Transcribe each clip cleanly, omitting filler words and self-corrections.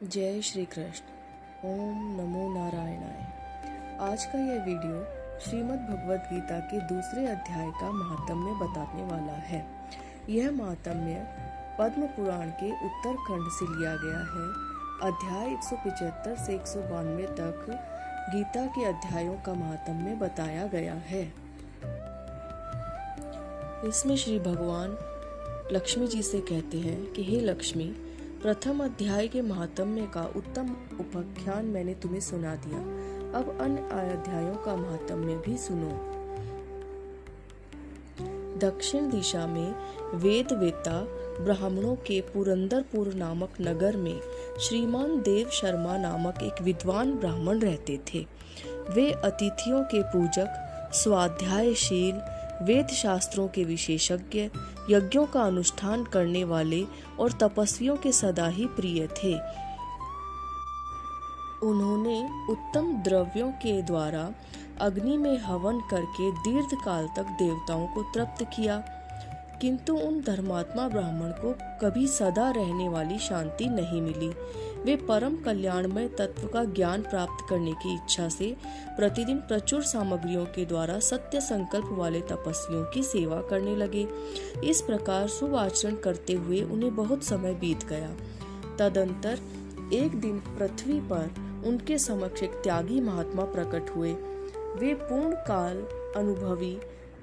जय श्री कृष्ण। ओम नमो नारायणाय। आज का यह वीडियो श्रीमद् भगवद गीता के दूसरे अध्याय का महात्म्य बताने वाला है। यह महात्म्य पद्म पुराण के उत्तरखंड से लिया गया है। अध्याय 175 से 192 तक गीता के अध्यायों का महात्म्य बताया गया है। इसमें श्री भगवान लक्ष्मी जी से कहते हैं कि हे लक्ष्मी, प्रथम अध्याय के महात्म्य का उत्तम उपाख्यान मैंने तुम्हें सुना दिया। अब अन्य अध्यायों का महात्म्य भी सुनो। दक्षिण दिशा में वेद वेत्ता ब्राह्मणों के पुरंदरपुर नामक नगर में श्रीमान देव शर्मा नामक एक विद्वान ब्राह्मण रहते थे। वे अतिथियों के पूजक, स्वाध्यायशील, वेद शास्त्रों के विशेषज्ञ, यज्ञों का अनुष्ठान करने वाले और तपस्वियों के सदा ही प्रिय थे। उन्होंने उत्तम द्रव्यों के द्वारा अग्नि में हवन करके दीर्घ काल तक देवताओं को तृप्त किया, किंतु उन धर्मात्मा ब्राह्मण को कभी सदा रहने वाली शांति नहीं मिली। वे परम कल्याणमय तत्व का ज्ञान प्राप्त करने की इच्छा से प्रतिदिन प्रचुर सामग्रियों के द्वारा सत्य संकल्प वाले तपस्वियों की सेवा करने लगे। इस प्रकार शुभ आचरण करते हुए उन्हें बहुत समय बीत गया। तदंतर एक दिन पृथ्वी पर उनके समक्ष एक त्यागी महात्मा प्रकट हुए। वे पूर्ण काल अनुभवी,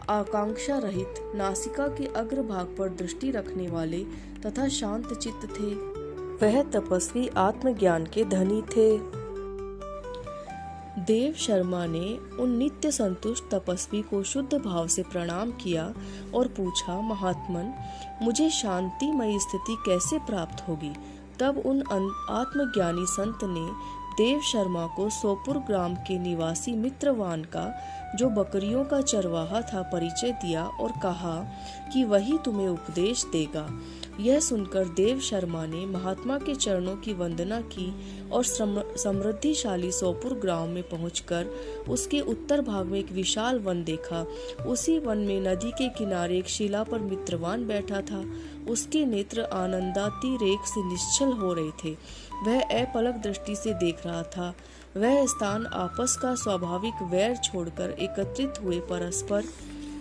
आकांक्षा रहित, नासिका के अग्रभाग पर दृष्टि रखने वाले तथा शांत चित्त थे। वह तपस्वी आत्मज्ञान के धनी थे। देव शर्मा ने उन नित्य संतुष्ट तपस्वी को शुद्ध भाव से प्रणाम किया और पूछा, महात्मन, मुझे शांतिमयी स्थिति कैसे प्राप्त होगी? तब उन आत्मज्ञानी संत ने देव शर्मा को सोपुर ग्राम के निवासी मित्रवान का, जो बकरियों का चरवाहा था, परिचय दिया और कहा कि वही तुम्हें उपदेश देगा। यह सुनकर देव शर्मा ने महात्मा के चरणों की वंदना की और समृद्धिशाली सोपुर गांव में पहुंचकर उसके उत्तर भाग में एक विशाल वन देखा। उसी वन में नदी के किनारे एक शिला पर मित्रवान बैठा था। उसके नेत्र आनंदातिरेक से निश्चल हो रहे थे। वह अपलक दृष्टि से देख रहा था। वह स्थान आपस का स्वाभाविक वैर छोड़कर एकत्रित हुए परस्पर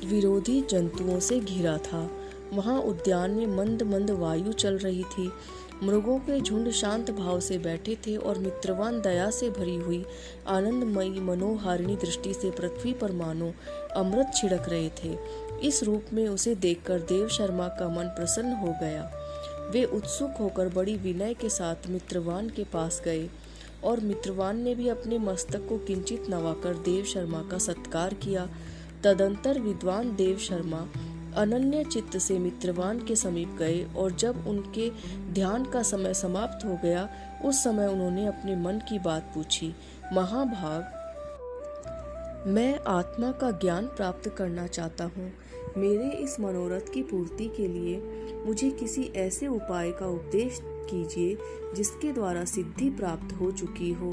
विरोधी जंतुओं से घिरा था। वहां उद्यान में मंद मंद वायु चल रही थी। मृगों के झुंड शांत भाव से बैठे थे और मित्रवान दया से भरी हुई आनंदमयी मनोहारिणी दृष्टि से पृथ्वी पर मानो अमृत छिड़क रहे थे। इस रूप में उसे देखकर देव शर्मा का मन प्रसन्न हो गया। वे उत्सुक होकर बड़ी विनय के साथ मित्रवान के पास गए और मित्रवान ने भी अपने मस्तक को किंचित नवाकर देव शर्मा का सत्कार किया। तदंतर विद्वान देव शर्मा अनन्य चित्त से मित्रवान के समीप गए और जब उनके ध्यान का समय समाप्त हो गया, उस समय उन्होंने अपने मन की बात पूछी। महाभाग, मैं आत्मा का ज्ञान प्राप्त करना चाहता हूँ। मेरे इस मनोरथ की पूर्ति के लिए मुझे किसी ऐसे उपाय का उपदेश कीजिए जिसके द्वारा सिद्धि प्राप्त हो चुकी हो।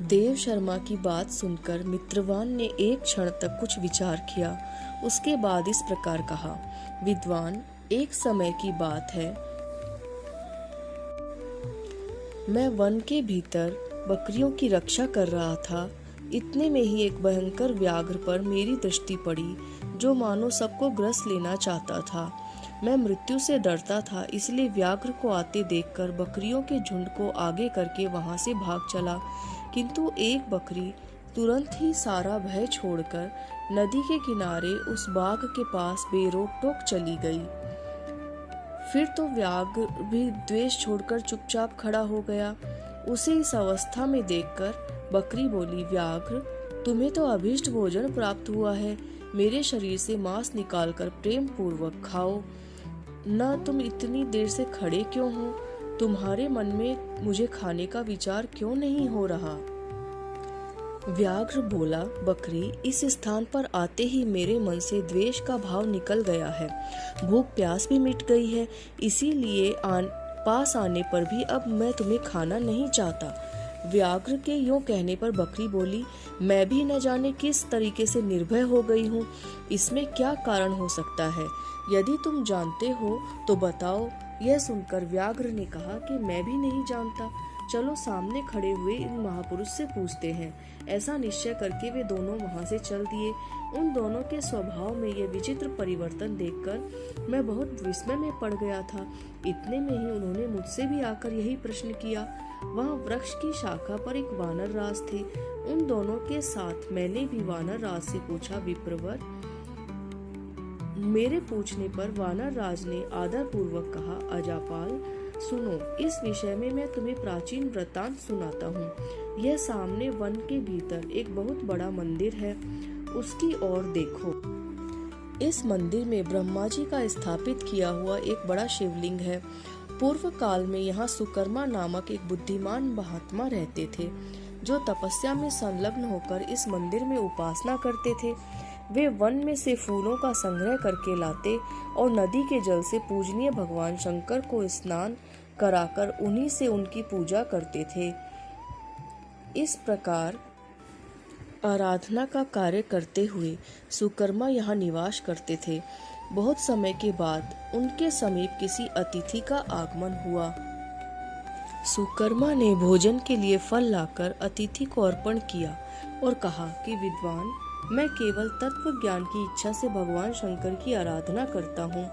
देव शर्मा की बात सुनकर मित्रवान ने एक क्षण तक कुछ विचार किया। उसके बाद इस प्रकार कहा, विद्वान, एक समय की बात है, मैं वन के भीतर बकरियों की रक्षा कर रहा था। इतने में ही एक भयंकर व्याघ्र पर मेरी दृष्टि पड़ी, जो मानो सबको ग्रस लेना चाहता था। मैं मृत्यु से डरता था, इसलिए व्याघ्र को आते देखकर बकरियों के झुंड को आगे करके वहां से भाग चला, किंतु एक बकरी तुरंत ही सारा भय छोड़कर नदी के किनारे उस बाघ के पास बेरोक टोक चली गई। फिर तो व्याघ्र भी द्वेष छोड़कर चुपचाप खड़ा हो गया। उसे इस अवस्था में देखकर बकरी बोली, व्याघ्र, तुम्हें तो अभीष्ट भोजन प्राप्त हुआ है। मेरे शरीर से मांस निकालकर प्रेम पूर्वक खाओ। न तुम इतनी देर से खड़े क्यों हो? तुम्हारे मन में मुझे खाने का विचार क्यों नहीं हो रहा? व्याघ्र बोला, बकरी, इस स्थान पर आते ही मेरे मन से द्वेष का भाव निकल गया है। भूख प्यास भी मिट गई है, इसीलिए पास आने पर भी अब मैं तुम्हें खाना नहीं चाहता। व्याघ्र के यूं कहने पर बकरी बोली, मैं भी न जाने किस तरीके से निर्भय हो गई हूँ। इसमें क्या कारण हो सकता है? यदि तुम जानते हो तो बताओ। यह सुनकर व्याघ्र ने कहा कि मैं भी नहीं जानता। चलो सामने खड़े हुए इन महापुरुष से पूछते हैं। ऐसा निश्चय करके वे दोनों वहां से चल दिए। उन दोनों के स्वभाव में यह विचित्र परिवर्तन देखकर मैं बहुत विस्मय में पड़ गया था। इतने में ही उन्होंने मुझसे भी आकर यही प्रश्न किया। वहाँ वृक्ष की शाखा पर एक वानर राज थे। उन दोनों के साथ मैंने भी वानर राज से पूछा, विप्रवर। मेरे पूछने पर वानर राज ने आदर पूर्वक कहा, अजापाल सुनो, इस विषय में मैं तुम्हें प्राचीन वृत्तांत सुनाता हूँ। यह सामने वन के भीतर एक बहुत बड़ा मंदिर है, उसकी ओर देखो। इस मंदिर में ब्रह्मा जी का स्थापित किया हुआ एक बड़ा शिवलिंग है। पूर्व काल में यहाँ सुकर्मा नामक एक बुद्धिमान महात्मा रहते थे, जो तपस्या में संलग्न होकर इस मंदिर में उपासना करते थे। वे वन में से फूलों का संग्रह करके लाते और नदी के जल से पूजनीय भगवान शंकर को स्नान कराकर उन्हीं से उनकी पूजा करते थे। इस प्रकार आराधना का कार्य करते हुए सुकर्मा यहाँ निवास करते थे। बहुत समय के बाद उनके समीप किसी अतिथि का आगमन हुआ। सुकर्मा ने भोजन के लिए फल लाकर अतिथि को अर्पण किया और कहा कि विद्वान, मैं केवल तत्व ज्ञान की इच्छा से भगवान शंकर की आराधना करता हूँ।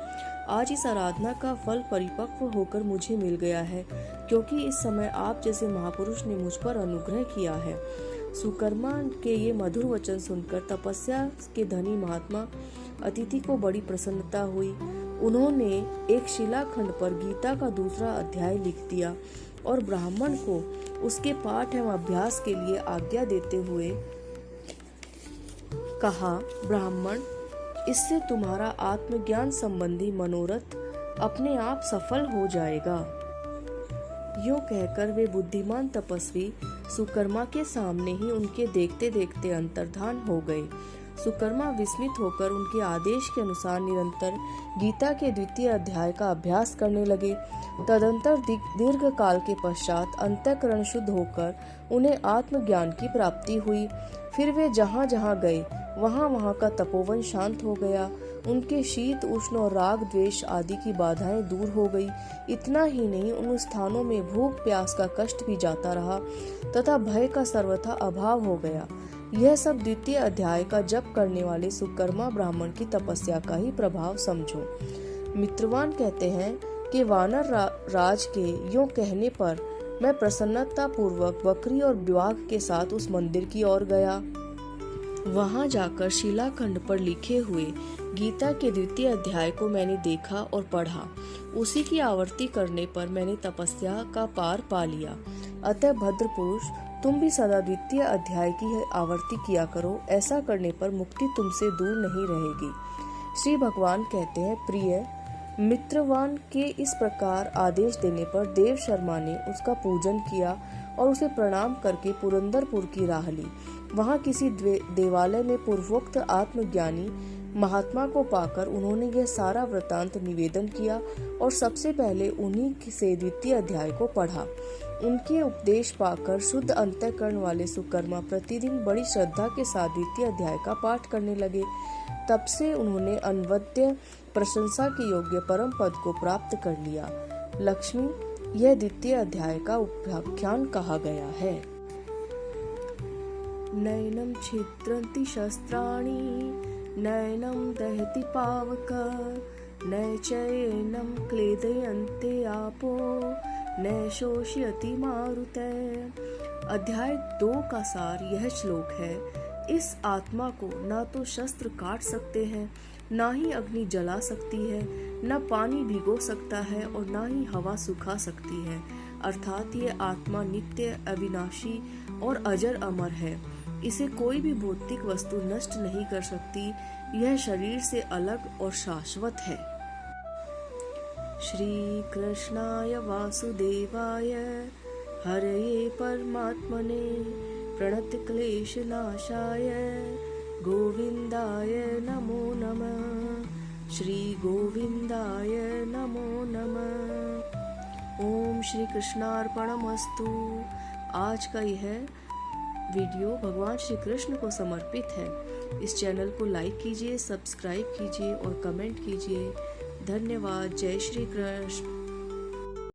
आज इस आराधना का फल परिपक्व होकर मुझे मिल गया है, क्योंकि इस समय आप जैसे महापुरुष ने मुझ पर अनुग्रह किया है। सुकर्मा के ये मधुर वचन सुनकर तपस्या के धनी महात्मा अतिथि को बड़ी प्रसन्नता हुई। उन्होंने एक शिलाखंड पर गीता का दूसरा अध्याय लिख दिया और ब्राह्मण को उसके पाठ एवं अभ्यास के लिए आज्ञा देते हुए कहा, ब्राह्मण, इससे तुम्हारा आत्मज्ञान संबंधी मनोरथ अपने आप सफल हो जाएगा। यूं कहकर वे बुद्धिमान तपस्वी सुकर्मा के सामने ही उनके देखते देखते अंतर्धान हो गए। सुकर्मा विस्मित होकर उनके आदेश के अनुसार निरंतर गीता के द्वितीय अध्याय का अभ्यास करने लगे। तदंतर दीर्घ काल के पश्चात अंतःकरण शुद्ध होकर उन्हें आत्मज्ञान की प्राप्ति हुई। फिर वे जहाँ जहाँ गए वहाँ का तपोवन शांत हो गया। उनके शीत उष्ण और राग द्वेष आदि की बाधाएं दूर हो गई। इतना ही नहीं, उन स्थानों में भूख प्यास का कष्ट भी जाता रहा तथा भय का सर्वथा अभाव हो गया। यह सब द्वितीय अध्याय का जप करने वाले सुकर्मा ब्राह्मण की तपस्या का ही प्रभाव समझो। मित्रवान कहते हैं कि वानर राज के यूं कहने पर मैं प्रसन्नता पूर्वक बकरी और बाघ के साथ उस मंदिर की ओर गया। वहां जाकर शिलाखंड पर लिखे हुए गीता के द्वितीय अध्याय को मैंने देखा और पढ़ा। उसी की आवर्ती करने पर मैंने तपस्या का पार पा लिया। अतः भद्र पुरुष, तुम भी सदा द्वितीय अध्याय की आवर्ती किया करो। ऐसा करने पर मुक्ति तुमसे दूर नहीं रहेगी। श्री भगवान कहते हैं, प्रिय मित्रवान के इस प्रकार आदेश देने पर देव शर्मा ने उसका पूजन किया और उसे प्रणाम करके पुरंदरपुर की राह ली। वहाँ किसी देवालय में पूर्वोक्त आत्मज्ञानी महात्मा को पाकर उन्होंने यह सारा वृतांत निवेदन किया और सबसे पहले उन्हीं से द्वितीय अध्याय को पढ़ा। उनके उपदेश पाकर शुद्ध अंतःकरण वाले सुकर्मा प्रतिदिन बड़ी श्रद्धा के साथ द्वितीय अध्याय का पाठ करने लगे। तब से उन्होंने अनवद्य प्रशंसा के योग्य परम पद को प्राप्त कर लिया। लक्ष्मी, यह द्वितीय अध्याय का उपाख्यान कहा गया है। नैनम छिद्रन्ति शस्त्राणि नैनम दहति पावक नैचैनम क्लेदयन्ते आपो न शोषयति मारुते। अध्याय 2 का सार यह श्लोक है। इस आत्मा को ना तो शस्त्र काट सकते हैं, ना ही अग्नि जला सकती है, न पानी भिगो सकता है और ना ही हवा सुखा सकती है। अर्थात ये आत्मा नित्य, अविनाशी और अजर अमर है। इसे कोई भी भौतिक वस्तु नष्ट नहीं कर सकती। यह शरीर से अलग और शाश्वत है। श्री कृष्णाय वासुदेवाय हरये परमात्मने प्रणतक्लेशनाशाय गोविंदाय नमो नमः। श्री गोविंदाय नमो नमः। ओम श्री कृष्णार्पणमस्तु। आज का यह वीडियो भगवान श्री कृष्ण को समर्पित है। इस चैनल को लाइक कीजिए, सब्सक्राइब कीजिए और कमेंट कीजिए। धन्यवाद। जय श्री कृष्ण।